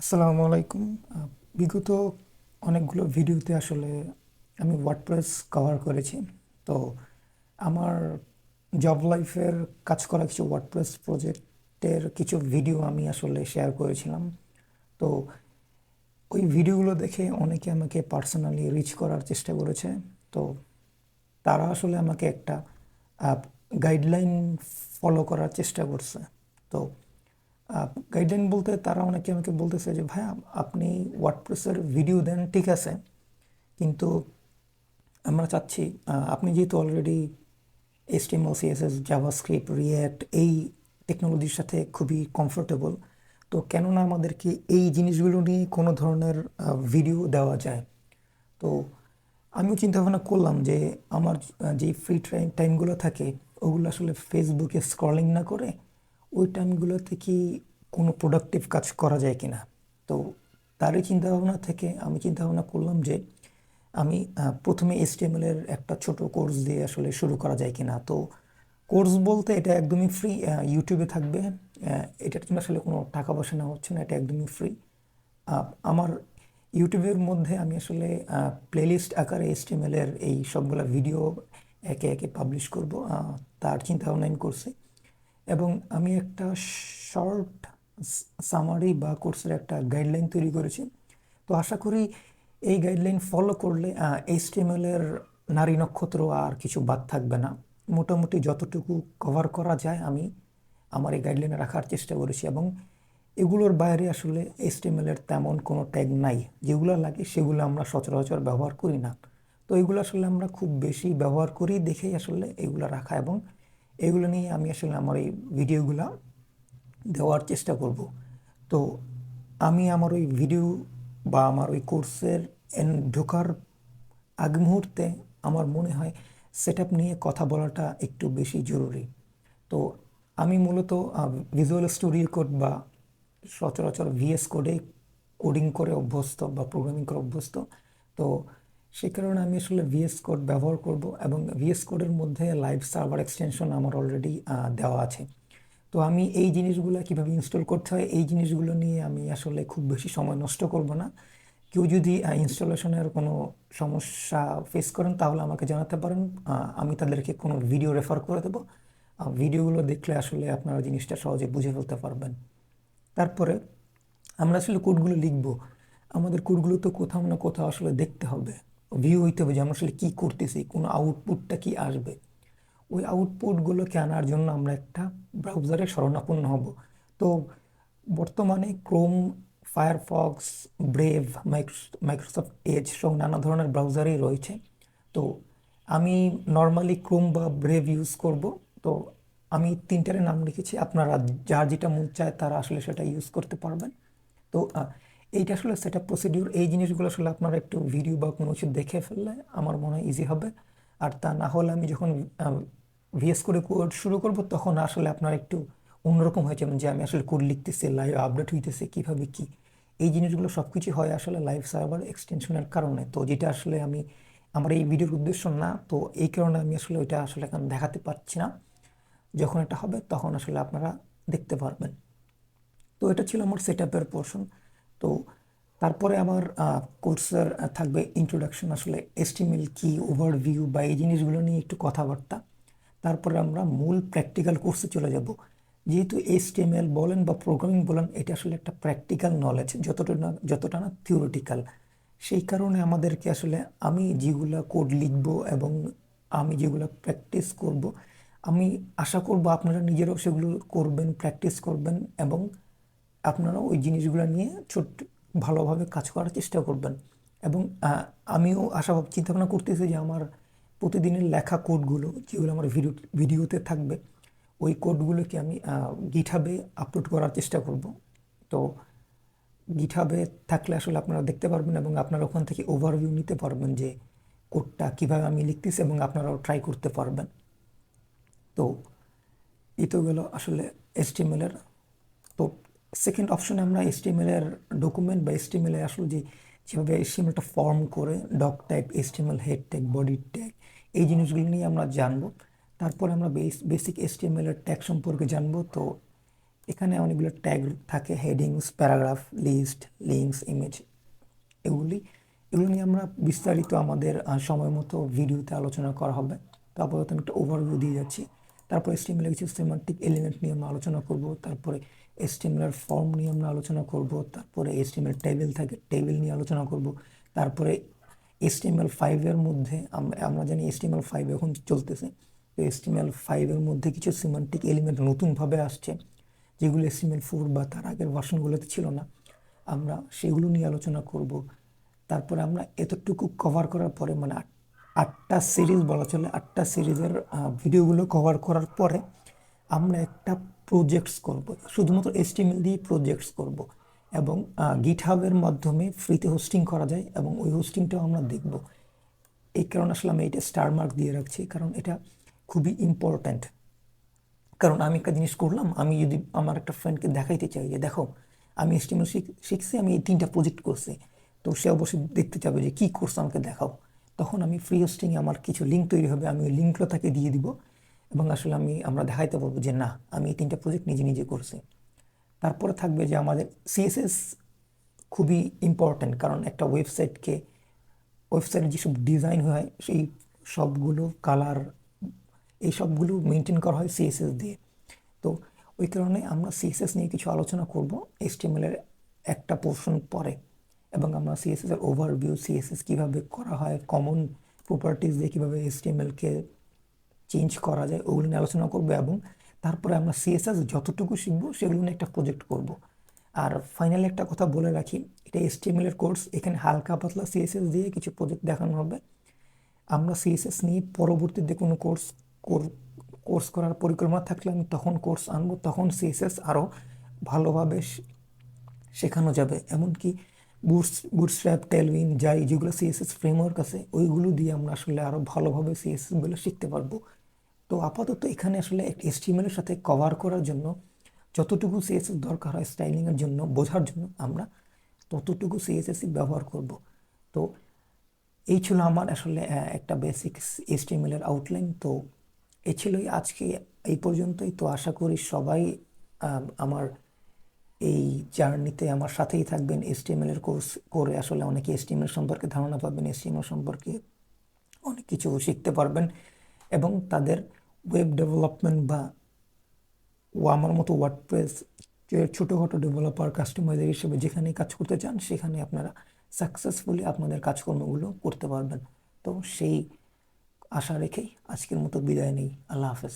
আসসালামু আলাইকুম। বিগত অনেকগুলো ভিডিওতে আসলে আমি ওয়ার্ডপ্রেস কভার করেছি। তো আমার জব লাইফের কাজ করা কিছু ওয়ার্ডপ্রেস প্রজেক্টের কিছু ভিডিও আমি আসলে শেয়ার করেছিলাম। তো ওই ভিডিওগুলো দেখে অনেকে আমাকে পার্সোনালি রিচ করার চেষ্টা করেছে। তো তারা আসলে আমাকে একটা গাইডলাইন ফলো করার চেষ্টা করছে। তো গাইডলাইন বলতে তারা অনেকে আমাকে বলতেছে যে ভাই আপনি ওয়ার্ডপ্রেসের ভিডিও দেন, ঠিক আছে, কিন্তু আমরা চাচ্ছি আপনি যেহেতু already HTML CSS JavaScript react এই টেকনোলজির সাথে খুবই কমফোর্টেবল, তো কেননা আমাদেরকে এই জিনিসগুলো নিয়ে কোনো ধরনের ভিডিও দেওয়া যায়। তো আমিও চিন্তা ভাবনা করলাম যে আমার যে ফ্রি টাইমগুলো থাকে ওগুলো আসলে ফেসবুকে স্ক্রলিং না করে ওই টাইমগুলোতে কি কোনো প্রোডাক্টিভ কাজ করা যায় কিনা। তো তারই চিন্তাভাবনা থেকে আমি চিন্তাভাবনা করলাম যে আমি প্রথমে এইচটিএমএল এর একটা ছোট কোর্স দিয়ে আসলে শুরু করা যায় কিনা। তো কোর্স বলতে এটা একদমই ফ্রি, ইউটিউবে থাকবে। এটার জন্য আসলে কোনো টাকা পয়সা নেওয়া হচ্ছে না, এটা একদমই ফ্রি। আমার ইউটিউবের মধ্যে আমি আসলে প্লেলিস্ট আকারে এইচটিএমএল এর এই সবগুলা ভিডিও একে একে পাবলিশ করব, তার চিন্তা ভাবনা আমি করছি। এবং আমি একটা শর্ট সামারি বা কোর্সের একটা গাইডলাইন তৈরি করেছি। তো আশা করি এই গাইডলাইন ফলো করলে এইচটিএমএল এর নারী নক্ষত্র আর কিছু বাদ থাকবে না। মোটামুটি যতটুকু কভার করা যায় আমি আমার এই গাইডলাইনে রাখার চেষ্টা করেছি। এবং এগুলোর বাইরে আসলে এইচটিএমএল এর তেমন কোনো ট্যাগ নাই, যেগুলো লাগে সেগুলো আমরা সচরাচর ব্যবহার করি না। তো এগুলো আসলে আমরা খুব বেশি ব্যবহার করি দেখেই আসলে এগুলো রাখা, এবং এগুলো নিয়ে আমি আসলে আমার এই ভিডিওগুলো দেওয়ার চেষ্টা করব। তো আমি আমার ওই ভিডিও বা আমার ওই কোর্সের ঢোকার আগ মুহূর্তে আমার মনে হয় সেটআপ নিয়ে কথা বলাটা একটু বেশি জরুরি। তো আমি মূলত ভিজুয়াল স্টুডিও কোড বা সচরাচর ভিএস কোডে কোডিং করে অভ্যস্ত বা প্রোগ্রামিং করে অভ্যস্ত। তো সেই কারণে আমি আসলে ভিএস কোড ব্যবহার করব, এবং ভিএস কোডের মধ্যে লাইভ সার্ভার এক্সটেনশন আমার অলরেডি দেওয়া আছে। তো আমি এই জিনিসগুলো কিভাবে ইনস্টল করতে হয় এই জিনিসগুলো নিয়ে আমি আসলে খুব বেশি সময় নষ্ট করব না। কেউ যদি ইনস্টলেশনের কোনো সমস্যা ফেস করেন তাহলে আমাকে জানাতে পারেন, আমি তাদেরকে কোনো ভিডিও রেফার করে দেবো। ভিডিওগুলো দেখলে আসলে আপনারা জিনিসটা সহজে বুঝে ফেলতে পারবেন। তারপরে আমরা আসলে কোডগুলো লিখবো, আমাদের কোডগুলো তো কোথাও না কোথাও আসলে দেখতে হবে, ভিউ হইতে হবে যে আমরা আসলে কী করতেছি, কোনো আউটপুটটা কি আসবে। ওই আউটপুটগুলোকে আনার জন্য আমরা একটা ব্রাউজারে শরণাপন্ন হব। তো বর্তমানে Chrome, Firefox, brave, Microsoft Edge সহ নানা ধরনের ব্রাউজারই রয়েছে। তো আমি নর্মালি ক্রোম বা ব্রেভ ইউজ করব। তো আমি তিনটার নাম লিখেছি, আপনারা যার যেটা মন চায় তারা আসলে সেটা ইউজ করতে পারবেন। তো এইটা আসলে সেটা প্রসিডিউর, এই জিনিসগুলো আসলে আপনারা একটু ভিডিও বা কোনো কিছু দেখে ফেললে আমার মনে হয় ইজি হবে। আর তা না হলে আমি যখন ভিএস করে কোড শুরু করব তখন আসলে আপনার একটু অন্যরকম হয়ে যাবেন যে আমি আসলে কোড লিখতেছি, লাইভ আপডেট হইতেছে কীভাবে কি। এই জিনিসগুলো সব কিছু হয় আসলে লাইভ সার্ভার এক্সটেনশনের কারণে। তো যেটা আসলে আমি আমার এই ভিডিওর উদ্দেশ্য না, তো এই কারণে আমি আসলে ওইটা আসলে এখন দেখাতে পারছি না। যখন এটা হবে তখন আসলে আপনারা দেখতে পারবেন। তো এটা ছিল আমার সেটআপের পোর্শন। তো তারপরে আমার কোর্সের থাকবে ইন্ট্রোডাকশন, আসলে এসটিএমএল কি, ওভারভিউ বা এই জিনিসগুলো নিয়ে একটু কথাবার্তা। তারপরে আমরা মূল প্র্যাকটিক্যাল কোর্সে চলে যাব। যেহেতু এসটিএমএল বলেন বা প্রোগ্রামিং বলেন এটা আসলে একটা প্র্যাকটিক্যাল নলেজ, যতটা না থিওরিটিক্যাল। সেই কারণে আমাদেরকে আসলে আমি যেগুলো কোড লিখব এবং আমি যেগুলো প্র্যাকটিস করব, আমি আশা করব আপনারা নিজেরাও সেগুলো করবেন, প্র্যাকটিস করবেন, এবং আপনারা ওই জিনিসগুলো নিয়ে ছোট্ট ভালোভাবে কাজ করার চেষ্টা করবেন। এবং আমিও চিন্তা ভাবনা করতেছি যে আমার প্রতিদিনের লেখা কোডগুলো যেগুলো আমার ভিডিওতে থাকবে ওই কোডগুলোকে আমি গিটহাবে আপলোড করার চেষ্টা করব। তো গিটহাবে থাকলে আসলে আপনারা দেখতে পারবেন এবং আপনারা ওখান থেকে ওভারভিউ নিতে পারবেন যে কোডটা কীভাবে আমি লিখতেছি, এবং আপনারাও ট্রাই করতে পারবেন। তো এই তো গেল আসলে এইচটিএমএল এর। তো সেকেন্ড অপশনে আমরা এইচটিএমএল এর ডকুমেন্ট বা এইচটিএমএল এর আসলে যেভাবে এইচটিএমএলটা ফর্ম করে doc type, HTML head tag, body tag, এই জিনিসগুলো নিয়ে আমরা জানবো। তারপরে আমরা বেসিক এইচটিএমএল এর ট্যাগ সম্পর্কে জানবো। তো এখানে অনেকগুলো ট্যাগ থাকে, headings, paragraph, list, links, image, এগুলো নিয়ে আমরা বিস্তারিত আমাদের সময় মতো ভিডিওতে আলোচনা করা হবে। তো আপাতত আমি একটা ওভারভিউ দিয়ে যাচ্ছি। তারপর HTML কিছু সিমেন্টিক এলিমেন্ট নিয়ে আমরা আলোচনা করব, তারপরে HTML ফর্ম নিয়ে আমরা আলোচনা করব, তারপরে HTML টেবিল থাকে, টেবিল নিয়ে আলোচনা করব, তারপরে HTML5 এর মধ্যে আমরা জানি HTML5 এখন চলতেছে। তো HTML5 এর মধ্যে কিছু সিমেন্টিক এলিমেন্ট নতুনভাবে আসছে, যেগুলো HTML4 বা তার আগের ভার্সনগুলোতে ছিল না। আমরা সেগুলো নিয়ে আলোচনা করব। তারপরে আমরা এতটুকু কভার করার পরে, মানে 8টা সিরিজ বলা চলে, 8টা সিরিজের ভিডিওগুলো কভার করার পরে আমরা একটা প্রজেক্টস করব, শুধুমাত্র HTML দিয়ে প্রজেক্টস করব, এবং গিটহাবের মাধ্যমে ফ্রিতে হোস্টিং করা যায়, এবং ওই হোস্টিংটাও আমরা দেখব। এই কারণে আসলে আমি এটা স্টার মার্ক দিয়ে রাখছি, কারণ এটা খুবই ইম্পর্ট্যান্ট। কারণ আমি একটা জিনিস করলাম, আমি যদি আমার একটা ফ্রেন্ডকে দেখাইতে চাই যে দেখো আমি HTML শিখছি, আমি এই 3টা প্রজেক্ট করছি, তো সে অবশ্যই দেখতে চাবে যে কী কোর্স আমাকে দেখাও। তখন আমি ফ্রি হোস্টিংয়ে আমার কিছু লিঙ্ক তৈরি হবে, আমি ওই লিঙ্কগুলো তাকে দিয়ে দিব, এবং আসলে আমরা দেখাইতে পারবো যে না, আমি এই 3টা প্রজেক্ট নিজে নিজে করছি। তারপরে থাকবে যে আমাদের CSS খুবই ইম্পর্ট্যান্ট, কারণ একটা ওয়েবসাইটের যেসব ডিজাইন হয় সেই সবগুলো কালার, এই সবগুলো মেনটেন করা হয় CSS দিয়ে। তো ওই কারণে আমরা CSS নিয়ে কিছু আলোচনা করব HTML এর একটা পোর্শন পরে, এবং আমরা CSS এর ওভারভিউ, CSS কীভাবে করা হয়, কমন প্রপার্টিজ দিয়ে কীভাবে HTML-কে চেঞ্জ করা যায়, ওগুলো নিয়ে আলোচনা করবো। এবং তারপরে আমরা CSS যতটুকু শিখবো সেগুলো নিয়ে একটা প্রজেক্ট করব। আর ফাইনালি একটা কথা বলে রাখি, এটা HTML এর কোর্স, এখানে হালকা পাতলা CSS দিয়ে কিছু প্রজেক্ট দেখানো হবে। আমরা CSS নিয়ে পরবর্তীতে কোনো কোর্স করার পরিকল্পনা থাকলে আমি তখন কোর্স আনবো, তখন CSS আরও ভালোভাবে শেখানো যাবে। এমনকি বুটস্ট্র্যাপ, টেলউইন, যাই যেগুলো CSS ফ্রেমওয়ার্ক আছে, ওইগুলো দিয়ে আমরা আসলে আরও ভালোভাবে CSS-গুলো শিখতে পারবো। তো আপাতত এখানে আসলে HTML এর সাথে কভার করার জন্য যতটুকু CSS দরকার হয় স্টাইলিংয়ের জন্য, বোঝার জন্য, আমরা ততটুকু CSS-ই ব্যবহার করব। তো এই ছিল আমার আসলে একটা বেসিক HTML এর আউটলাইন। তো এই ছিলই আজকে, এই পর্যন্তই। তো আশা করি সবাই আমার এই জার্নিতে আমার সাথেই থাকবেন। HTML এর কোর্স করে আসলে অনেকে HTML সম্পর্কে ধারণা পাবেন, HTML সম্পর্কে অনেক কিছু শিখতে পারবেন, এবং তাদের ওয়েব ডেভেলপমেন্ট বা আমার মতো ওয়ার্ডপ্রেস ছোটোখাটো ডেভেলপার, কাস্টমাইজার হিসেবে যেখানে কাজ করতে চান সেখানে আপনারা সাকসেসফুলি আপনাদের কাজকর্মগুলো করতে পারবেন। তো সেই আশা রেখেই আজকের মতো বিদায় নেই। আল্লাহ হাফেজ।